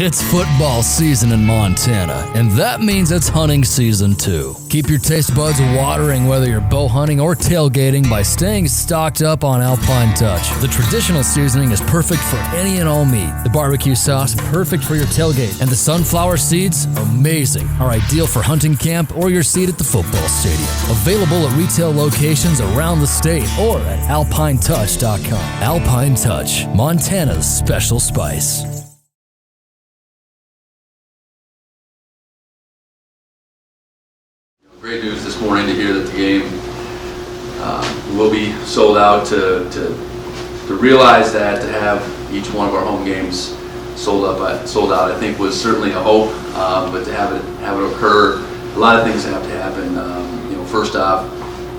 It's football season in Montana, and that means it's hunting season too. Keep your taste buds watering whether you're bow hunting or tailgating by staying stocked up on Alpine Touch. The traditional seasoning is perfect for any and all meat. The barbecue sauce, perfect for your tailgate. And the sunflower seeds, amazing, are ideal for hunting camp or your seat at the football stadium. Available at retail locations around the state or at alpinetouch.com. Alpine Touch, Montana's special spice. Great news this morning to hear that the game will be sold out. To realize that, to have each one of our home games sold out, I think was certainly a hope. But to have it occur, a lot of things have to happen. First off,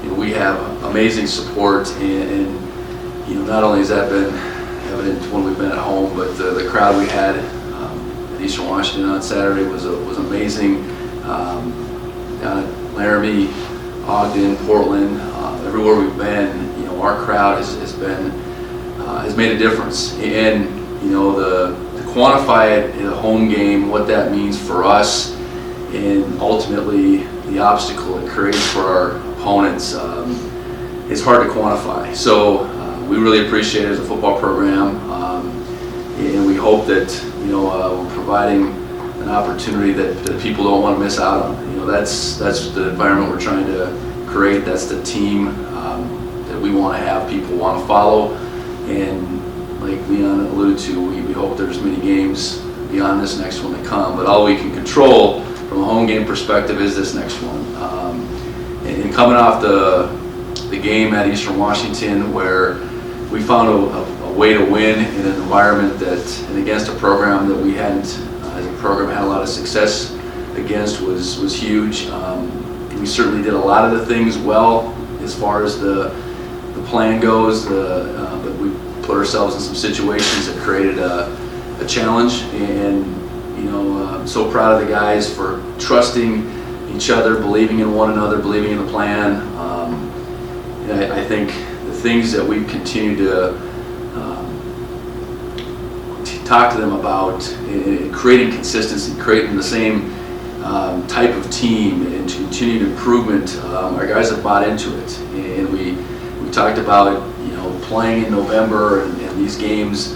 we have amazing support, and not only has that been evident when we've been at home, but the crowd we had at Eastern Washington on Saturday was amazing. Down at Laramie, Ogden, Portland, everywhere we've been, our crowd has made a difference. And to quantify it in a home game, what that means for us, and ultimately the obstacle it creates for our opponents, it's hard to quantify. So we really appreciate it as a football program, and we hope that we're providing an opportunity that people don't want to miss out on. That's the environment we're trying to create. That's the team that we want to have people want to follow. And like Leon alluded to, we hope there's many games beyond this next one to come. But all we can control from a home game perspective is this next one. And coming off the game at Eastern Washington, where we found a way to win in an environment and against a program that we hadn't, as a program, had a lot of success against, was huge. We certainly did a lot of the things well as far as the plan goes, but we put ourselves in some situations that created a challenge. And I'm so proud of the guys for trusting each other, believing in one another, believing in the plan. I think the things that we continue to talk to them about in creating consistency, creating the same type of team and continued improvement, our guys have bought into it. And we talked about playing in November, and these games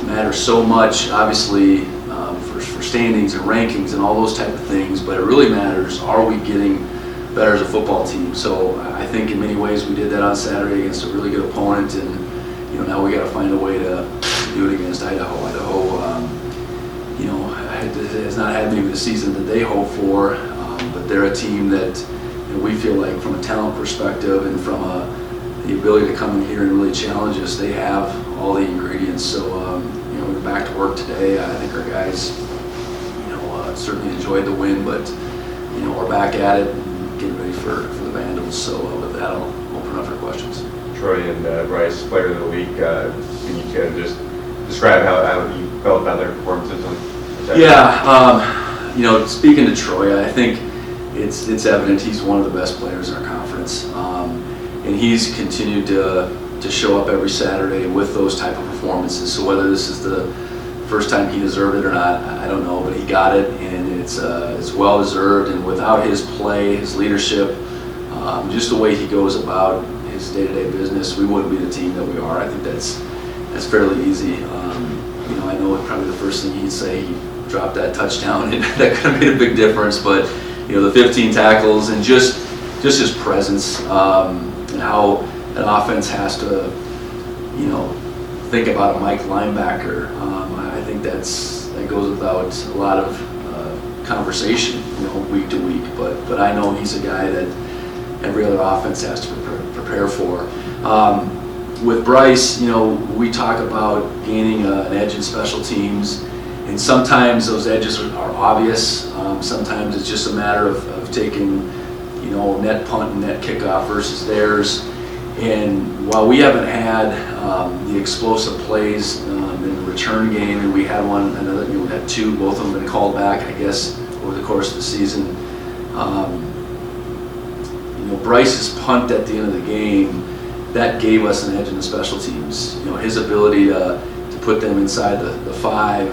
matter so much, obviously, for standings and rankings and all those type of things, but it really matters, are we getting better as a football team? So I think in many ways we did that on Saturday against a really good opponent, and now we got to find a way to do it against Idaho. Idaho, has not had maybe the season that they hope for, but they're a team that we feel like, from a talent perspective and from the ability to come in here and really challenge us, they have all the ingredients. So we're back to work today. I think our guys, certainly enjoyed the win, but we're back at it and getting ready for the Vandals. So with that, I'll open up for questions. Troy and Bryce, player of the week. Can you kind of just describe how you felt about their performances? Yeah, speaking to Troy, I think it's evident he's one of the best players in our conference, and he's continued to show up every Saturday with those type of performances. So whether this is the first time he deserved it or not, I don't know, but he got it, and it's well deserved. And without his play, his leadership, just the way he goes about his day-to-day business, we wouldn't be the team that we are. I think that's fairly easy. I know probably the first thing he'd say, he dropped that touchdown, and that could have made a big difference. But the 15 tackles and just his presence, and how an offense has to think about a Mike linebacker. I think that goes without a lot of conversation, week to week. But I know he's a guy that every other offense has to prepare for. With Bryce, we talk about gaining an edge in special teams, and sometimes those edges are obvious. Sometimes it's just a matter of taking, net punt and net kickoff versus theirs. And while we haven't had the explosive plays in the return game, and we had we had two, both of them been called back, I guess, over the course of the season. Bryce's punt at the end of the game, that gave us an edge in the special teams. His ability to put them inside the five,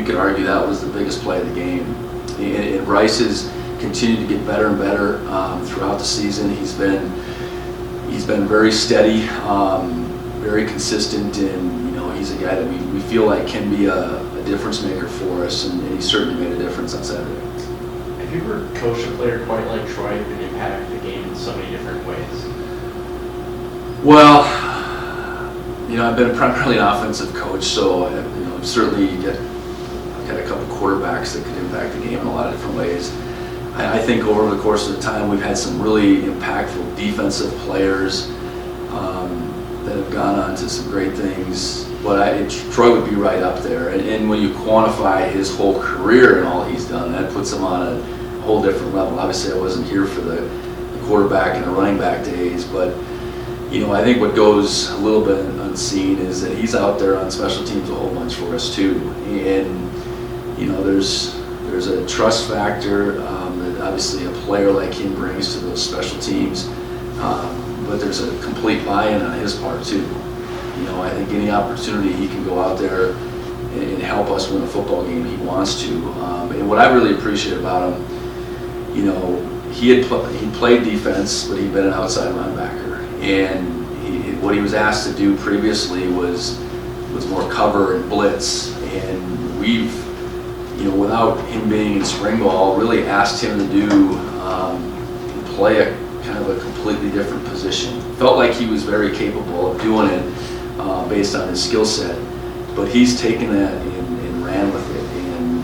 you could argue that was the biggest play of the game. And Bryce has continued to get better and better throughout the season. He's been very steady, very consistent, and he's a guy that we feel like can be a difference maker for us, and he certainly made a difference on Saturday. Have you ever coached a player quite like Troy who can impact the game in so many different ways? Well, I've been primarily an offensive coach, so I've certainly got a couple quarterbacks that could impact the game in a lot of different ways. I think over the course of the time we've had some really impactful defensive players that have gone on to some great things, but Troy would be right up there. And when you quantify his whole career and all he's done, that puts him on a whole different level. Obviously I wasn't here for the quarterback and the running back days, but I think what goes a little bit unseen is that he's out there on special teams a whole bunch for us too. And there's a trust factor that obviously a player like him brings to those special teams, but there's a complete buy-in on his part too. I think any opportunity he can go out there and help us win a football game, he wants to. And what I really appreciate about him, he played defense, but he'd been an outside linebacker, and what he was asked to do previously was more cover and blitz, and we've without him being in spring ball, really asked him to play a kind of a completely different position. Felt like he was very capable of doing it based on his skill set, but he's taken that and ran with it. And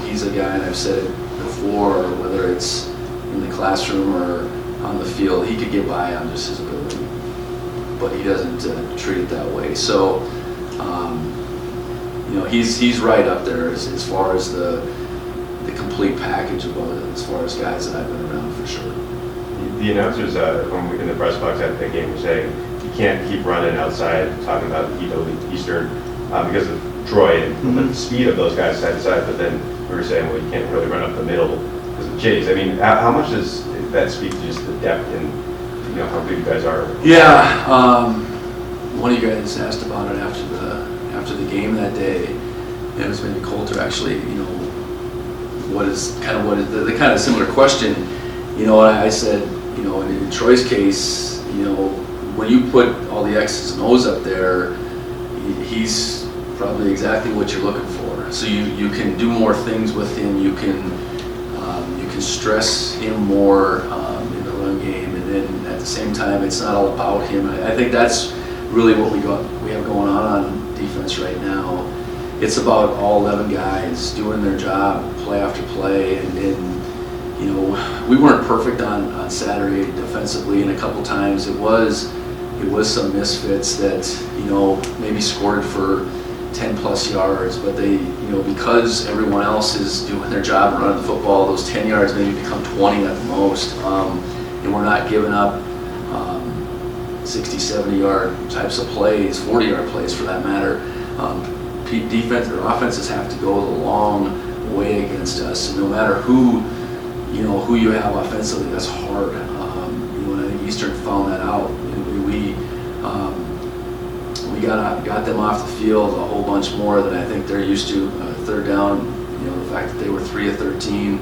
he's a guy, and I've said it before, whether it's in the classroom or on the field, he could get by on just his ability, but he doesn't treat it that way. So he's right up there as far as the complete package of as far as guys that I've been around for sure. The announcers in the press box after the game were saying you can't keep running outside, talking about Eastern because of Troy and the speed of those guys side to side. But then we were saying, well, you can't really run up the middle because of Chase. I mean, how much does that speak to just the depth and how good you guys are? Yeah, one of you guys asked about it after the game that day, and it was maybe Coulter actually. What is the kind of similar question? I said, in Troy's case, when you put all the X's and O's up there, he's probably exactly what you're looking for. So you can do more things with him. You can stress him more in the run game, and then at the same time, it's not all about him. I think that's really what we have going on defense right now. It's about all 11 guys doing their job, play after play, and we weren't perfect on Saturday defensively, and a couple times it was some misfits that maybe scored for 10 plus yards, but they because everyone else is doing their job and running the football, those 10 yards maybe become 20 at the most, and we're not giving up 60, 70 yard types of plays, 40 yard plays for that matter. Defense or offenses have to go the long way against us, and no matter who you have offensively, that's hard. And I think Eastern found that out. We got them off the field a whole bunch more than I think they're used to. Third down, the fact that they were 3 of 13,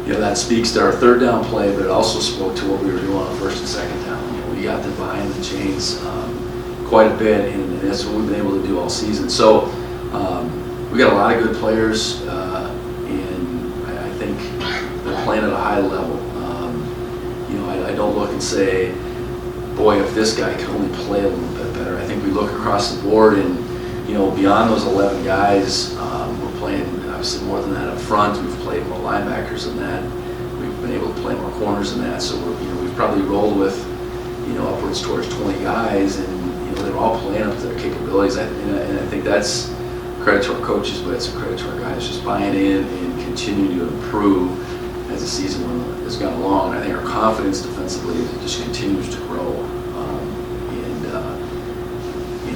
that speaks to our third down play, but it also spoke to what we were doing on first and second down. We got them behind the chains quite a bit, and that's what we've been able to do all season. So we got a lot of good players, and I think they're playing at a high level. I don't look and say, boy, if this guy could only play a little bit better. I think we look across the board, and beyond those 11 guys, we're playing obviously more than that up front. We've played more linebackers than that. We've been able to play more corners than that. So we've probably rolled with upwards towards 20 guys, and they're all playing up to their capabilities. And I think that's credit to our coaches, but it's a credit to our guys just buying in and continuing to improve as the season has gone along. And I think our confidence defensively just continues to grow.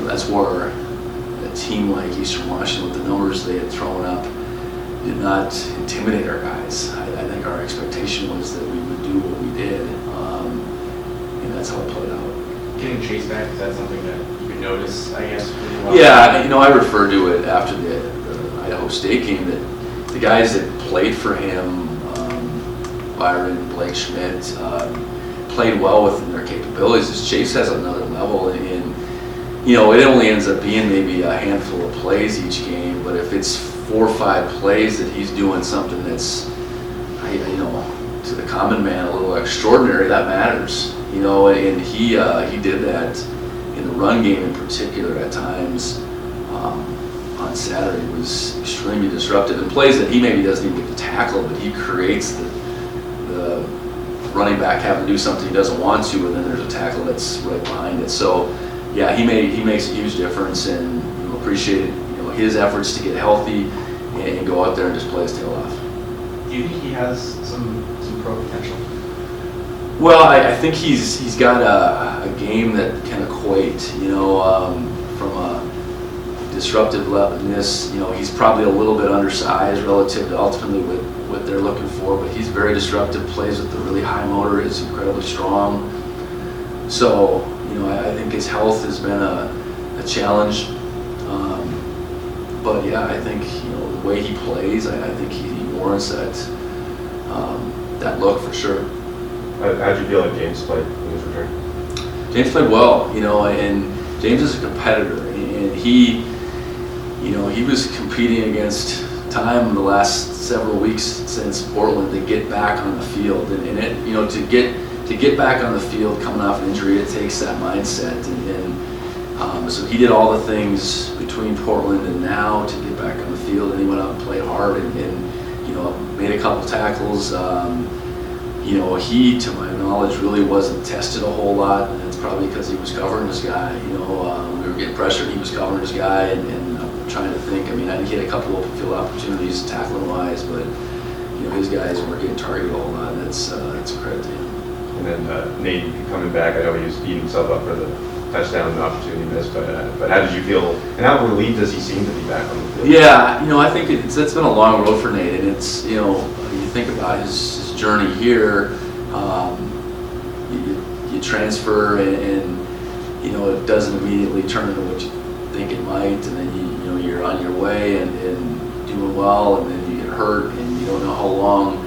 That's where a team like Eastern Washington, with the numbers they had thrown up, did not intimidate our guys. I think our expectation was that we would do what we did, and that's how it played out. Getting Chase back, is that something that you could notice, I guess? Yeah, I referred to it after the Idaho State game that the guys that played for him, Byron, Blake Schmidt, played well within their capabilities. As Chase has another level, and it only ends up being maybe a handful of plays each game, but if it's 4 or 5 plays that he's doing something that's, to the common man a little extraordinary, that matters. And he did that in the run game in particular at times. On Saturday was extremely disruptive, and plays that he maybe doesn't even get to tackle, but he creates the running back having to do something he doesn't want to, and then there's a tackle that's right behind it. So yeah, he makes a huge difference, and appreciate his efforts to get healthy and go out there and just play his tail off. Do you think he has some pro potential? Well, I think he's got a game that can equate, from a disruptiveness. He's probably a little bit undersized relative to ultimately what they're looking for, but he's very disruptive, plays with a really high motor, is incredibly strong. So, I think his health has been a challenge. But yeah, I think, the way he plays, I think he warrants that look for sure. How'd you feel like James played in his return? James played well, and James is a competitor, and he was competing against time the last several weeks since Portland to get back on the field, and to get back on the field coming off an injury, it takes that mindset, and so he did all the things between Portland and now to get back on the field, and he went out and played hard, and made a couple tackles. He, to my knowledge, really wasn't tested a whole lot, and that's probably because he was covering his guy. We were getting pressured, he was covering his guy, and I'm trying to think. I think he had a couple open field opportunities tackling-wise, but his guys weren't getting targeted a whole lot, and that's a credit to him. And then Nate coming back, I know he was beating himself up for the touchdown opportunity missed, but how did you feel, and how relieved does he seem to be back on the field? Yeah, I think it's been a long road for Nate, and it's, you think about his journey here, you transfer and it doesn't immediately turn into what you think it might, and then you're on your way and doing well, and then you get hurt and you don't know how long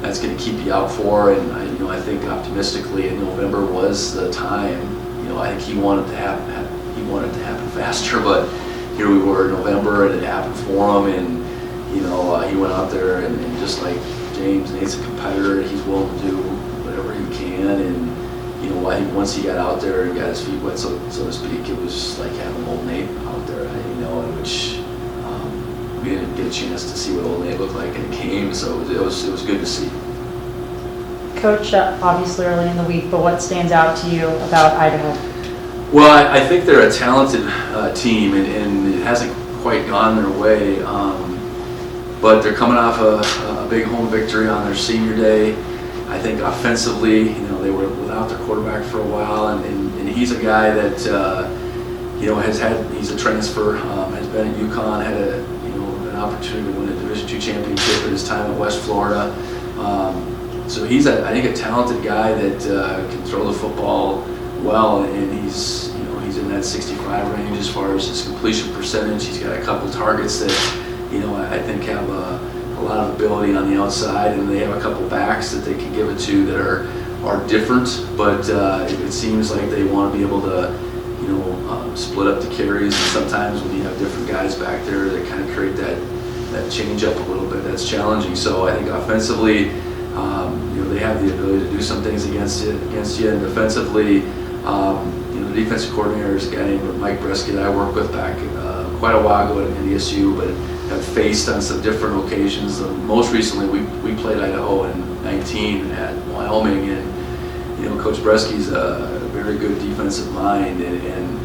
that's going to keep you out for, and I think optimistically in November was the time. I think he wanted to happen faster, but here we were in November and it happened for him, and he went out there and just like James, Nate's a competitor, he's willing to do whatever he can, and I think once he got out there and got his feet wet, so to speak, it was like having old Nate out there, in which we didn't get a chance to see what old Nate looked like in the game, so it was good to see. Coach, obviously early in the week, but what stands out to you about Idaho? Well, I think they're a talented team, and it hasn't quite gone their way, but they're coming off a big home victory on their senior day. I think offensively, they were without their quarterback for a while, and he's a guy that, he's a transfer, has been at UConn, had an opportunity to win a Division II championship at his time at West Florida. So he's, I think, a talented guy that can throw the football well, and he's in that 65 range as far as his completion percentage. He's got a couple targets that, I think have a lot of ability on the outside, and they have a couple backs that they can give it to that are different, but it seems like they want to be able to, split up the carries, and sometimes when you have different guys back there that kind of create that change up a little bit, that's challenging. So I think offensively, they have the ability to do some things against you, and defensively, the defensive coordinator is a guy named Mike Bresky that I worked with back quite a while ago at NDSU, but have faced on some different occasions. Most recently, we played Idaho in 19 at Wyoming, and Coach Bresky's a very good defensive mind, and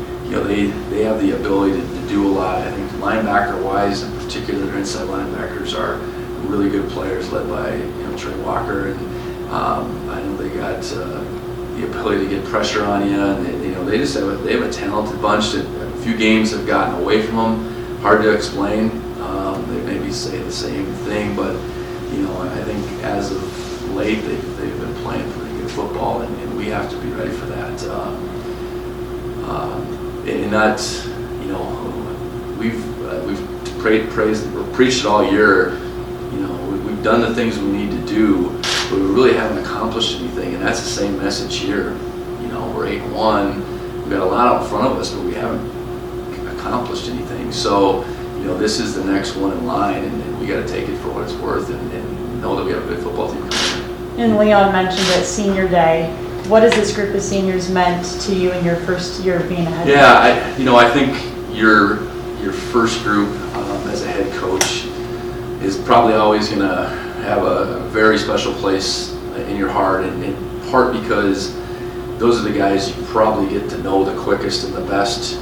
they have the ability to do a lot. I think linebacker-wise, in particular, their inside linebackers are really good players, led by Trey Walker, and I know they got the ability to get pressure on you, and they just have a talented bunch that a few games have gotten away from them. Hard to explain. They maybe say the same thing, but I think as of late they've been playing pretty good football, and we have to be ready for that. And not, we've preached it all year. You know, we've done the things we need to do, but we really haven't accomplished anything, and that's the same message here. You know, we're 8-1. We've got a lot out in front of us, but we haven't accomplished anything. So, you know, this is the next one in line, and we got to take it for what it's worth, and know that we have a good football team coming. And Leon mentioned it, senior day. What has this group of seniors meant to you in your first year of being a head coach? Yeah, I think your first group as a head coach is probably always going to have a very special place in your heart, and in part because those are the guys you probably get to know the quickest and the best,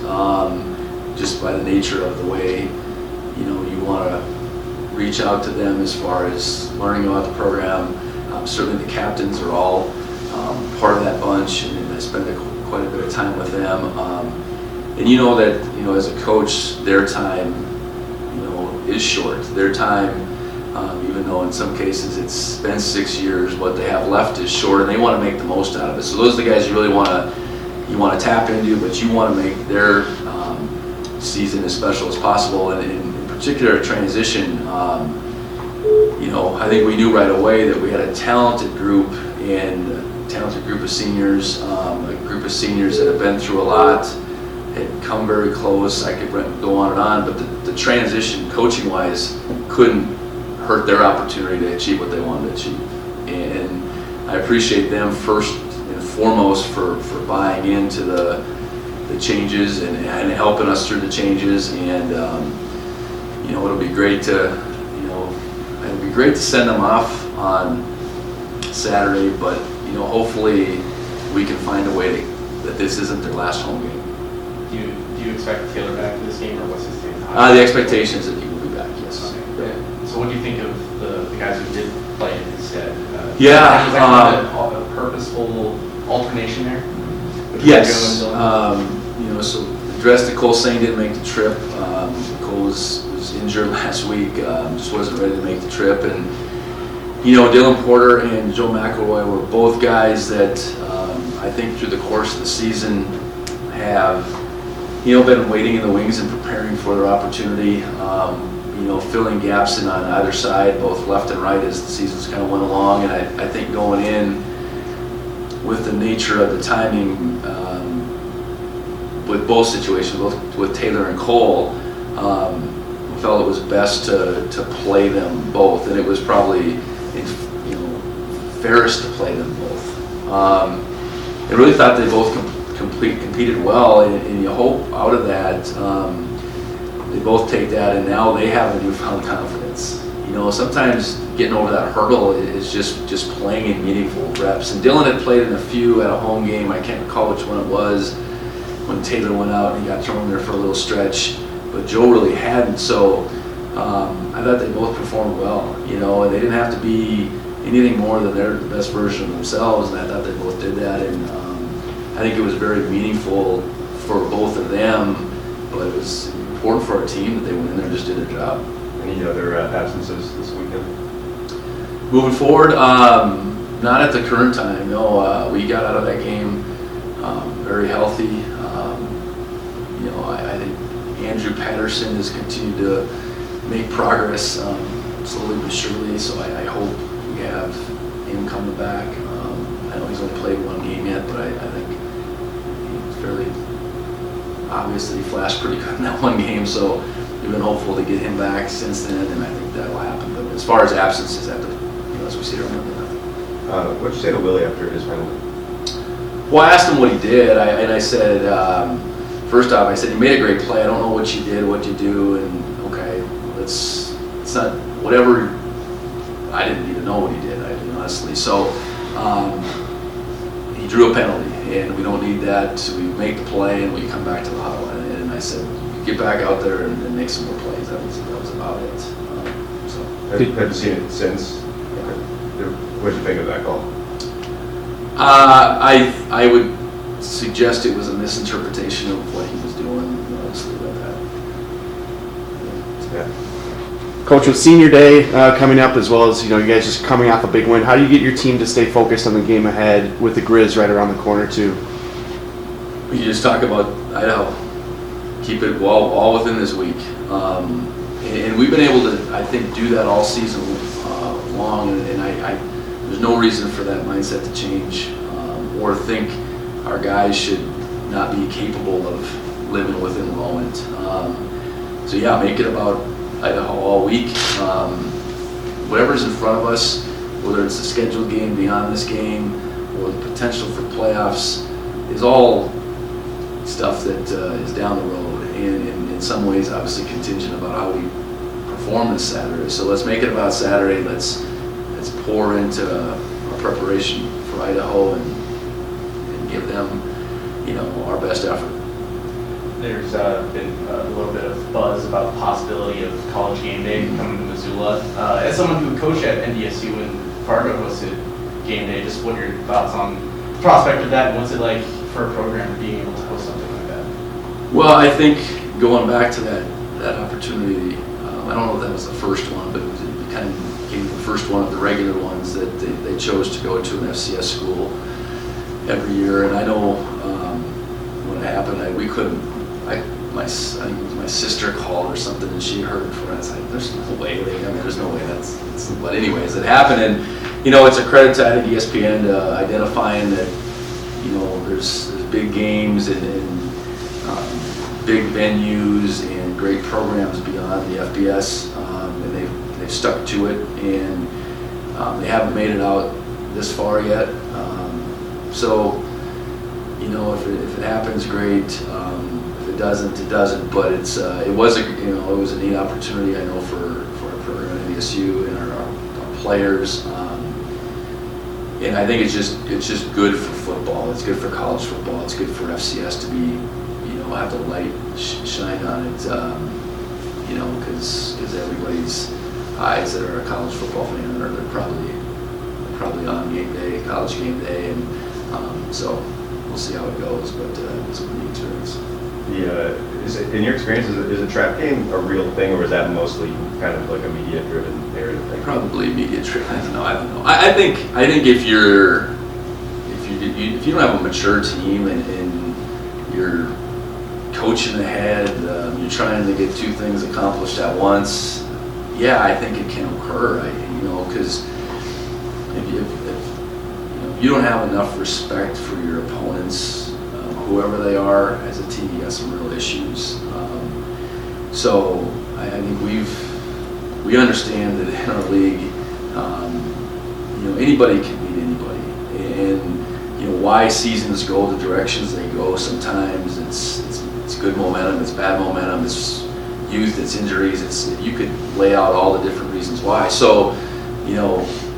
just by the nature of the way, you know, you want to reach out to them as far as learning about the program. Certainly the captains are all part of that bunch, and I spend quite a bit of time with them. And you know that, you know, as a coach, their time, you know, is short. Their time, even though in some cases it's been 6 years, what they have left is short, and they want to make the most out of it. So those are the guys you really want to tap into, but you want to make their season as special as possible. And in particular, transition, you know, I think we knew right away that we had a talented group and a talented group of seniors, a group of seniors that have been through a lot, had come very close. I could go on and on, but the transition, coaching-wise, couldn't hurt their opportunity to achieve what they wanted to achieve. And I appreciate them first and foremost for buying into the changes and helping us through the changes. And you know, it'll be great to send them off on Saturday, but you know, hopefully we can find a way that this isn't their last home game. Do you expect Taylor back for this game, or what's his name? The expectation is that he will be back, yes. Okay. Yeah. So what do you think of the guys who did play instead? Yeah. Was that kind of a purposeful alternation there? Yes. You know, so Dresden Cole Sain didn't make the trip. Cole was injured last week, just wasn't ready to make the trip. And, you know, Dylan Porter and Joe McElroy were both guys that I think through the course of the season have, you know, been waiting in the wings and preparing for their opportunity, you know, filling gaps in on either side, both left and right as the season's kind of went along. And I think going in with the nature of the timing with both situations, both with Taylor and Cole, we felt it was best to play them both, and it was probably, you know, fairest to play them both. I really thought they both competed well, and you hope out of that they both take that, and now they have a newfound confidence. You know, sometimes getting over that hurdle is just playing in meaningful reps. And Dylan had played in a few at a home game. I can't recall which one it was when Taylor went out and he got thrown there for a little stretch, but Joe really hadn't. So I thought they both performed well, you know, and they didn't have to be anything more than their best version of themselves, and I thought they both did that. And I think it was very meaningful for both of them, but it was important for our team that they went in there and just did their job. Any other absences this weekend? Moving forward, not at the current time. No, we got out of that game very healthy. You know, I think Andrew Patterson has continued to make progress slowly but surely. So I hope we have him coming back. I know he's only played one game yet, but I think it's fairly obvious that he flashed pretty good in that one game. So we've been hopeful to get him back since then, and I think that will happen. But as far as absences, as we see here, What'd you say to Willie after his penalty? well, I asked him what he did, and I said, first off, I said, you made a great play. I don't know what you did, what you do, and okay, it's not whatever. I didn't even know what he did, honestly. So he drew a penalty, and we don't need that. So we make the play, and we come back to the huddle. And I said, get back out there and make some more plays. That was about it. Have you seen it since? What did you think of that call? I would suggest it was a misinterpretation of what he was doing, honestly, about that. Yeah. Coach, with senior day coming up, as well as you guys just coming off a big win, how do you get your team to stay focused on the game ahead with the Grizz right around the corner too? You just talk about Idaho. Keep it all within this week, And we've been able to, I think, do that all season long, and there's no reason for that mindset to change or think our guys should not be capable of living within the moment. So yeah, make it about Idaho all week. Whatever's in front of us, whether it's a scheduled game beyond this game or the potential for playoffs, is all stuff that is down the road, and in some ways obviously contingent about how we perform this Saturday. So let's make it about Saturday. Let's pour into our preparation for Idaho and give them, our best effort. There's been a little bit of buzz about the possibility of college game day coming to Missoula. As someone who coached at NDSU and Fargo hosted game day, just what are your thoughts on the prospect of that, and what's it like for a program being able to host something like that? Well, I think going back to that opportunity, I don't know if that was the first one, but it kind of became the first one of the regular ones that they chose to go to an FCS school every year. And I know when it happened, we couldn't. I think it was my sister called or something, and she heard from it. I was like, "There's no way." There's no way. That's. But anyways, it happened, and it's a credit to I think ESPN identifying that there's big games and big venues and great programs beyond the FBS, and they've stuck to it, and they haven't made it out this far yet. So if it happens, great. If it doesn't, it doesn't. But it was a neat opportunity, I know, for our program at NDSU and our players. And I think it's just good for football. It's good for college football. It's good for FCS to be, have the light shine on it, because everybody's eyes that are a college football fan they're probably on game day, college game day, and so we'll see how it goes. But it's a neat experience. In your experience, is a trap game a real thing, or is that mostly kind of like a media-driven narrative thing? Probably media-driven. I don't know. I think if you don't have a mature team and you're coaching ahead, you're trying to get two things accomplished at once. Yeah, I think it can occur. Because if you don't have enough respect for your opponents, whoever they are, as a team, you got some real issues. So I think we understand that in our league, anybody can beat anybody, and why seasons go the directions they go. Sometimes it's good momentum, it's bad momentum, it's youth, it's injuries. You could lay out all the different reasons why. So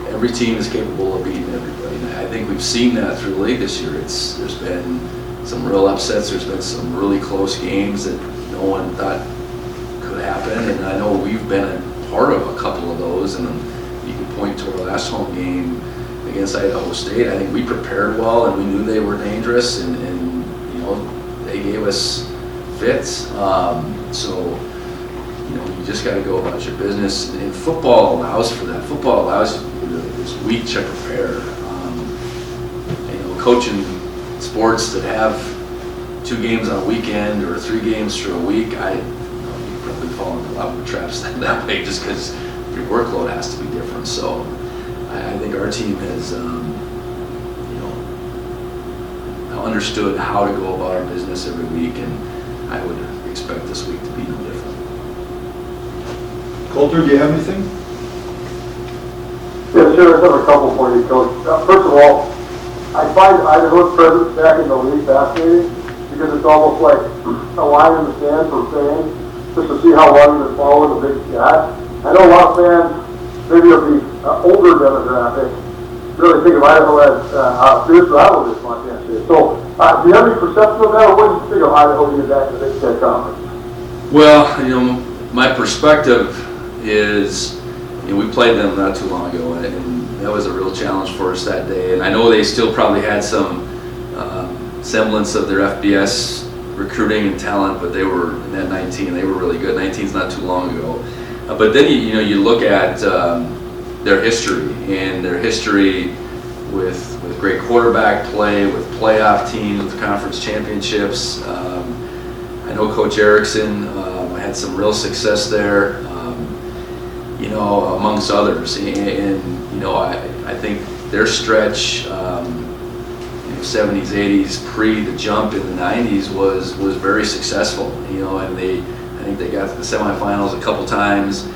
every team is capable of beating everybody. And I think we've seen that through the league this year. There's been some real upsets. There's been some really close games that no one thought could happen, and I know we've been a part of a couple of those. And you can point to our last home game against Idaho State. I think we prepared well, and we knew they were dangerous, and they gave us fits. So you just got to go about your business, and football allows for that. Football allows you this week to prepare. Coaching sports that have 2 games on a weekend or 3 games for a week, you probably fall into a lot of traps that way, just because your workload has to be different. So I think our team has understood how to go about our business every week, and I would expect this week to be no different. Coulter, do you have anything? Yeah, sure. I have a couple for you, Coach. First of all, I find Idaho's presence back in the league fascinating, because it's almost like a line in the sand for fans, just to see how long you've been following the Big Sky. I know a lot of fans, maybe of the older demographic, really think of Idaho as a fierce rival this month. So, do you have any perception of that, or what do you think of Idaho being back in the Big Sky Conference? Well, my perspective is, we played them not too long ago, and that was a real challenge for us that day. And I know they still probably had some semblance of their FBS recruiting and talent, but they were in that 19. They were really good. 19's not too long ago. But then you look at their history, and their history with great quarterback play, with playoff teams, with conference championships. I know Coach Erickson had some real success there. you know, amongst others. And you know, I think their stretch, 70s, 80s, pre the jump in the 90s was very successful, you know, and I think they got to the semifinals a couple times.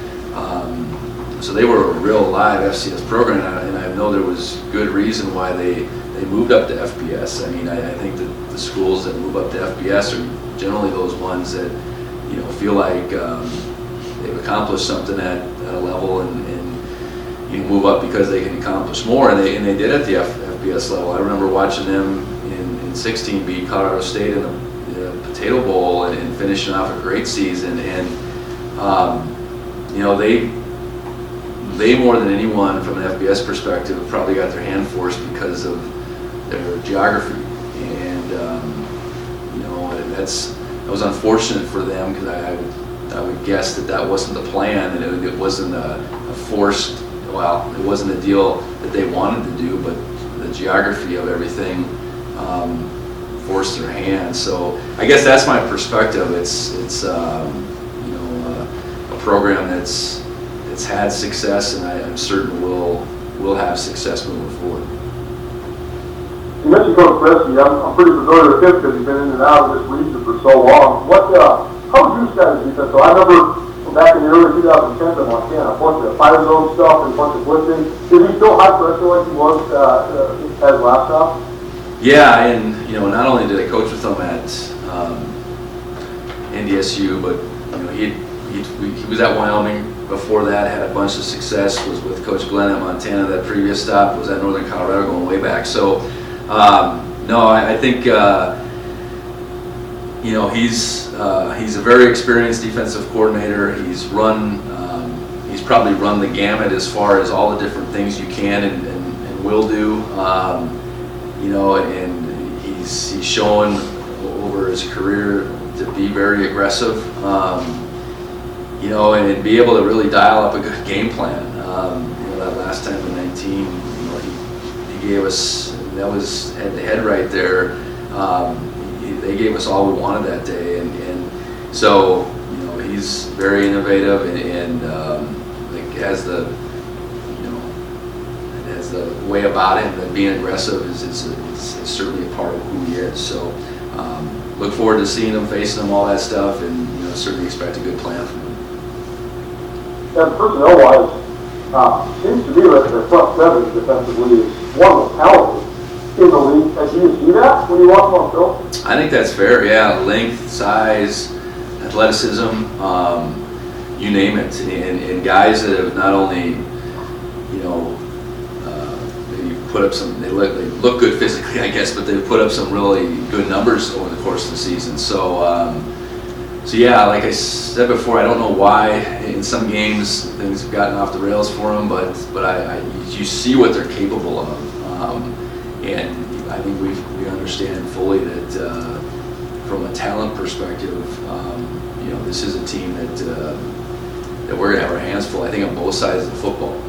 So they were a real live FCS program, and I know there was good reason why they moved up to FBS. I mean, I think that the schools that move up to FBS are generally those ones that, you know, feel like they've accomplished something at a level and you know, move up because they can accomplish more, and they did at the FBS level. I remember watching them in 16 beat Colorado State in the Potato Bowl and finishing off a great season, and you know, they more than anyone from an FBS perspective probably got their hand forced because of their geography, and you know, that was unfortunate for them, because I would guess that wasn't the plan, and it wasn't a forced, well, it wasn't a deal that they wanted to do, but the geography of everything forced their hand. So I guess that's my perspective. It's you know, a program that's had success, and I'm certain will have success moving forward. You mentioned Coach Presky. I'm pretty familiar with him because he's been in and out of this region for so long. How would you guys defense? So I remember back in the early 2010s in Montana, a bunch of fire zone stuff and a bunch of blitzing. Is he still high pressure like he was as last time? Yeah, and you know, not only did I coach with him at NDSU, but you know, he was at Wyoming before that, had a bunch of success, was with Coach Glenn at Montana. That previous stop was at Northern Colorado, going way back. So no, I think you know, he's a very experienced defensive coordinator. He's probably run the gamut as far as all the different things you can and will do. You know, and he's shown over his career to be very aggressive. You know, and be able to really dial up a good game plan. You know, that last time in 19, you know, he gave us, that was head to head right there. They gave us all we wanted that day, and so, you know, he's very innovative and like has the, you know, has the way about him that being aggressive is certainly a part of who he is. So look forward to seeing him, facing him, all that stuff, and you know, certainly expect a good plan from him. And personnel-wise, seems to me that the front seven defensively is one of the talented in the league. And do you see that when you watch them on film? I think that's fair, yeah. Length, size, athleticism, you name it. And guys that have not only, you know, maybe put up some, they look good physically, I guess, but they've put up some really good numbers over the course of the season. So, so yeah, like I said before, I don't know why in some games things have gotten off the rails for them, but you see what they're capable of. And I think we understand fully that from a talent perspective, you know, this is a team that we're going to have our hands full, I think, on both sides of the football.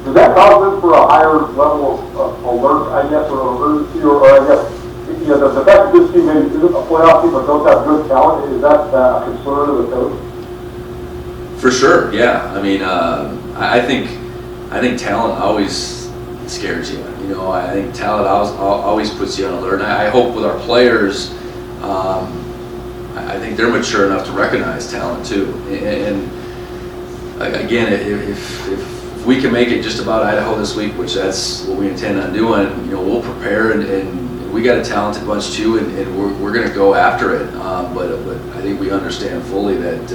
Does that cause them for a higher level of alert, I guess, or emergency, or I guess, you know, the fact that this team maybe isn't a playoff team but don't have good talent, is that a concern of the coach? For sure, yeah. I mean, I think talent always scares you. You know, I think talent always puts you on alert. And I hope with our players, I think they're mature enough to recognize talent too. And again, if we can make it just about Idaho this week, which that's what we intend on doing, you know, we'll prepare and we got a talented bunch too, and we're going to go after it. But I think we understand fully that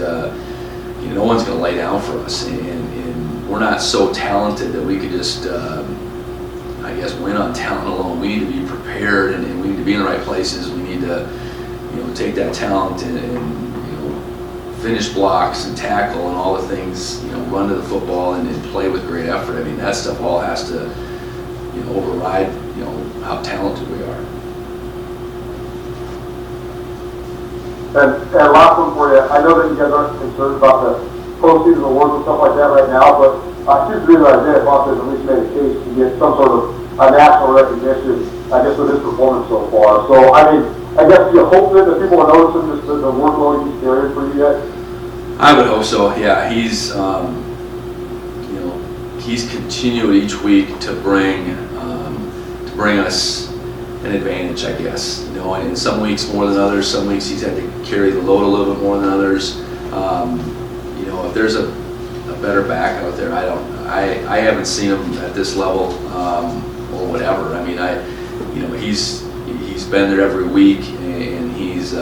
you know, no one's going to lay down for us, and we're not so talented that we could just I guess win on talent alone. We need to be prepared, and we need to be in the right places. We need to, you know, take that talent and you know, finish blocks and tackle and all the things, you know, run to the football and play with great effort. I mean, that stuff all has to, you know, override, you know, how talented we are. And last one for you. I know that you guys aren't concerned about the postseason awards and stuff like that right now, but it seems to be that Isaiah Fox has at least made a case to get some sort of national recognition, I guess, with his performance so far. So, I mean, I guess you hope that people are noticing just the workload he's carrying for you guys? I would hope so. Yeah, he's he's continued each week to bring us an advantage, I guess. And in some weeks more than others. Some weeks he's had to carry the load a little bit more than others. If there's a better back out there, I haven't seen him at this level or whatever. I mean, he's been there every week, and he's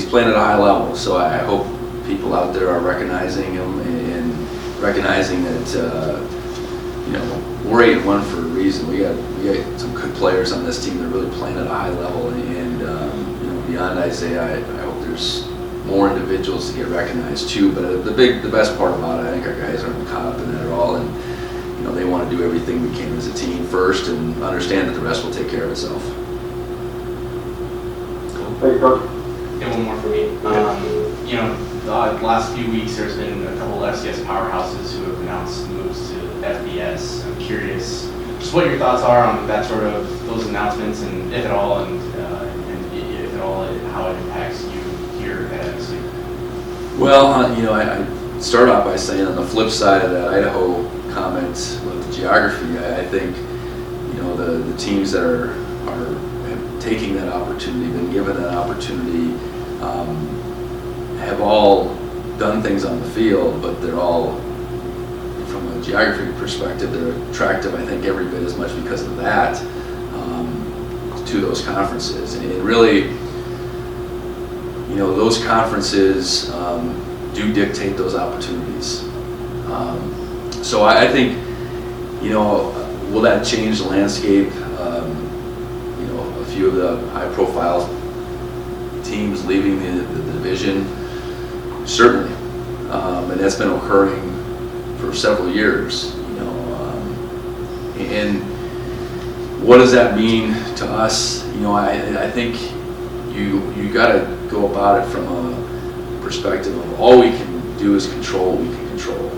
playing at a high level. So I hope people out there are recognizing him and recognizing that we're 8-1 for a reason. We got some good players on this team that are really playing at a high level, and beyond Isaiah, I hope there's more individuals to get recognized too. But the best part about it, I think our guys aren't caught up in that at all, and they want to do everything we can as a team first, and understand that the rest will take care of itself. Thanks, Coach. And one more for me. The last few weeks there's been a couple of FCS powerhouses who have announced moves to FBS. I'm curious just what your thoughts are on that those announcements, and if at all, and if at all, how it impacts you here at FCS. Well, I start off by saying on the flip side of that Idaho comment with the geography, I think the teams that are taking that opportunity, been given that opportunity, have all done things on the field, but they're all, from a geography perspective, they're attractive, I think, every bit as much because of that to those conferences. And really, those conferences do dictate those opportunities. So I think, will that change the landscape? A few of the high-profile teams leaving the division, certainly, and that's been occurring for several years. And what does that mean to us? I think you got to go about it from a perspective of all we can do is control what we can control.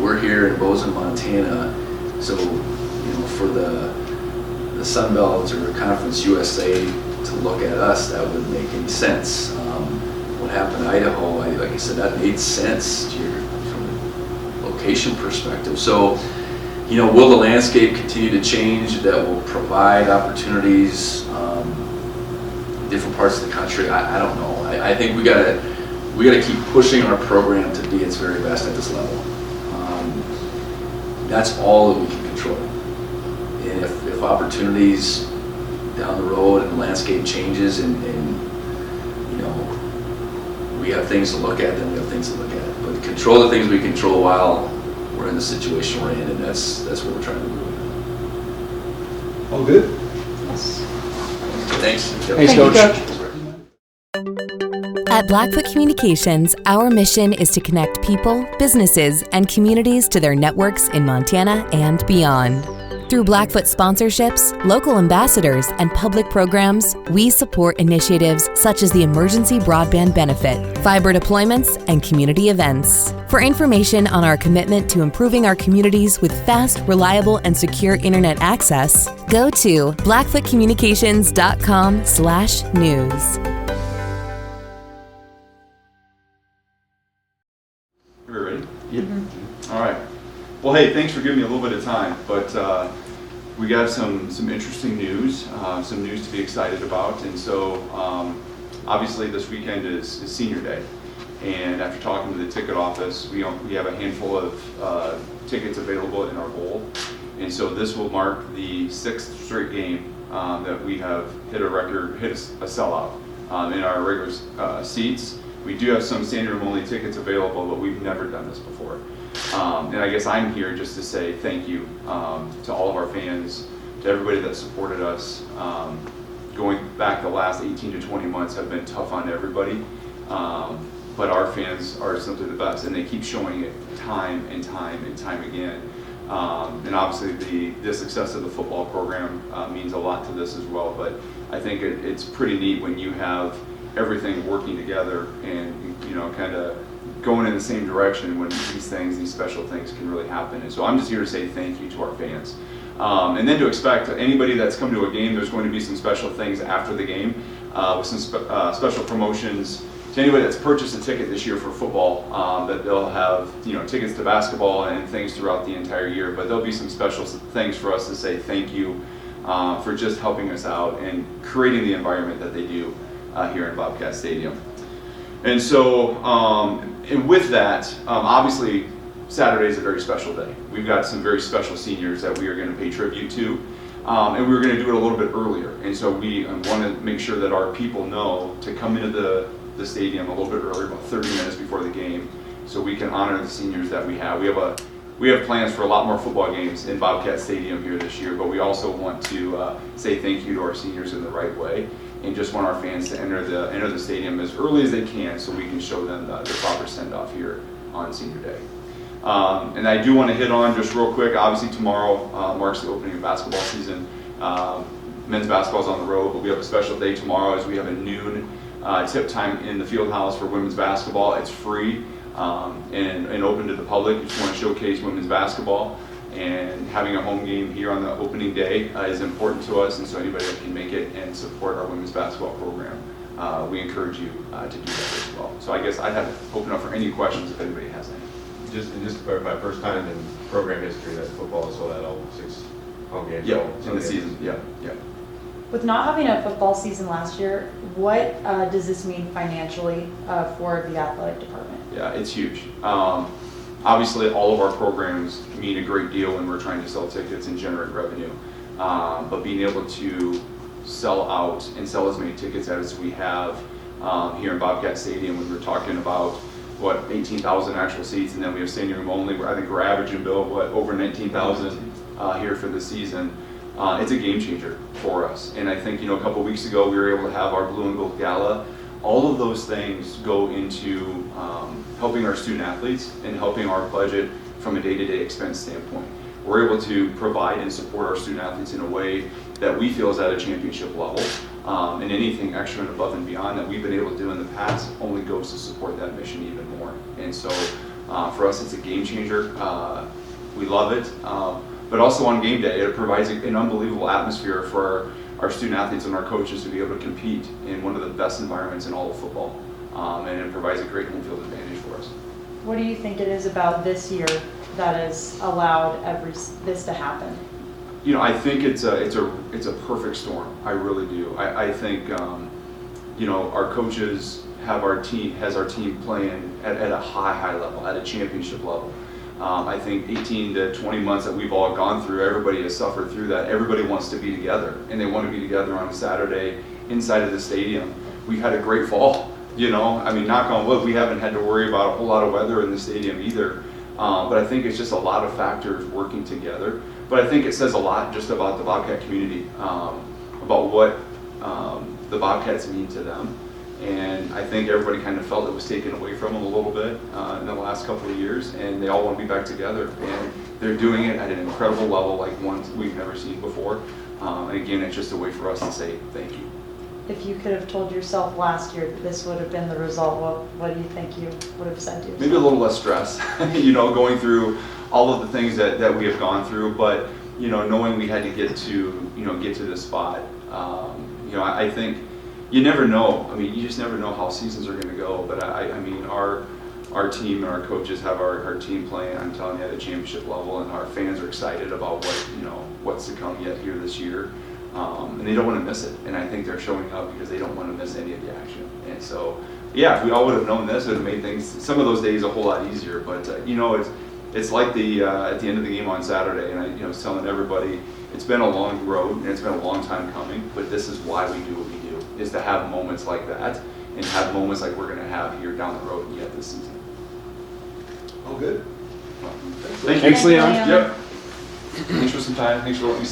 We're here in Bozeman, Montana, so for the Sun Belt or Conference USA to look at us, that wouldn't make any sense. What happened in Idaho, like I said, that made sense from a location perspective. So, will the landscape continue to change that will provide opportunities in different parts of the country? I don't know. I think we gotta keep pushing our program to be its very best at this level. That's all that we can control. And if opportunities down the road and the landscape changes and we have things to look at, then we have things to look at. But control the things we control while we're in the situation we're in, and that's what we're trying to do. All good? Yes. Thanks. Thanks, Thank you, Coach. At Blackfoot Communications, our mission is to connect people, businesses, and communities to their networks in Montana and beyond. Through Blackfoot sponsorships, local ambassadors, and public programs, we support initiatives such as the Emergency Broadband Benefit, fiber deployments, and community events. For information on our commitment to improving our communities with fast, reliable, and secure internet access, go to blackfootcommunications.com/news. Are we ready? Yep. All right. Well, hey, thanks for giving me a little bit of time, but we got some interesting news, some news to be excited about, and so obviously this weekend is Senior Day, and after talking to the ticket office, we have a handful of tickets available in our bowl, and so this will mark the 6th straight game that we have hit a sellout in our regular seats. We do have some standing room only tickets available, but we've never done this before. And I guess I'm here just to say thank you to all of our fans, to everybody that supported us. Going back the last 18 to 20 months have been tough on everybody, but our fans are simply the best, and they keep showing it time and time and time again. And obviously the success of the football program means a lot to this as well, but I think it's pretty neat when you have everything working together and kind of going in the same direction when these special things can really happen. And so I'm just here to say thank you to our fans. And then to expect anybody that's come to a game, there's going to be some special things after the game with some special promotions to anybody that's purchased a ticket this year for football, that they'll have, tickets to basketball and things throughout the entire year, but there'll be some special things for us to say thank you for just helping us out and creating the environment that they do here in Bobcat Stadium. And so, and with that, obviously Saturday is a very special day. We've got some very special seniors that we are going to pay tribute to. And we were going to do it a little bit earlier. And so we want to make sure that our people know to come into the stadium a little bit earlier, about 30 minutes before the game, so we can honor the seniors that we have. We have plans for a lot more football games in Bobcat Stadium here this year, but we also want to say thank you to our seniors in the right way, and just want our fans to enter the stadium as early as they can so we can show them the proper send-off here on Senior Day. And I do want to hit on just real quick, obviously tomorrow marks the opening of basketball season. Men's basketball is on the road, but we have a special day tomorrow as we have a noon tip time in the field house for women's basketball. It's free and open to the public. We just want to showcase women's basketball, and having a home game here on the opening day is important to us, and so anybody that can make it and support our women's basketball program, we encourage you to do that as well. So I guess I'd have to open up for any questions if anybody has any. Just to clarify, first time in program history that football has sold out all 6 home games. Yeah, in the season. Yeah. With not having a football season last year, what does this mean financially for the athletic department? Yeah, it's huge. Obviously, all of our programs mean a great deal when we're trying to sell tickets and generate revenue. But being able to sell out and sell as many tickets as we have here in Bobcat Stadium, when we're talking about 18,000 actual seats, and then we have standing room only. I think we're averaging, Bill, over 19,000 here for the season. It's a game changer for us. And I think, a couple weeks ago we were able to have our Blue and Gold Gala. All of those things go into helping our student athletes and helping our budget from a day-to-day expense standpoint. We're able to provide and support our student athletes in a way that we feel is at a championship level. And anything extra and above and beyond that we've been able to do in the past only goes to support that mission even more. And so for us, it's a game changer. We love it. But also on game day, it provides an unbelievable atmosphere for our student athletes and our coaches to be able to compete in one of the best environments in all of football. And it provides a great home field advantage for us. What do you think it is about this year that has allowed this to happen? I think it's a perfect storm. I really do. I think our coaches has our team playing at a high level, at a championship level. I think 18 to 20 months that we've all gone through, everybody has suffered through that. Everybody wants to be together, and they want to be together on a Saturday inside of the stadium. We've had a great fall. Knock on wood, we haven't had to worry about a whole lot of weather in the stadium either. But I think it's just a lot of factors working together. But I think it says a lot just about the Bobcat community, about what the Bobcats mean to them. And I think everybody kind of felt it was taken away from them a little bit in the last couple of years, and they all want to be back together. And they're doing it at an incredible level, like one we've never seen before. And again, it's just a way for us to say thank you. If you could have told yourself last year that this would have been the result, what do you think you would have said to yourself? Maybe a little less stress, going through all of the things that we have gone through, but knowing we had to get to this spot. I think you never know. You just never know how seasons are going to go. But our team and our coaches have our team playing, I'm telling you, at a championship level, and our fans are excited about what's to come yet here this year. And they don't want to miss it. And I think they're showing up because they don't want to miss any of the action. And so, if we all would have known this, it would have made some of those days a whole lot easier. But it's like the at the end of the game on Saturday, and I was telling everybody, it's been a long road and it's been a long time coming. But this is why we do what we do, is to have moments like that and have moments like we're going to have here down the road yet this season. Oh, good. Thanks, Leon. Yep. Thanks for some time. Thanks for letting me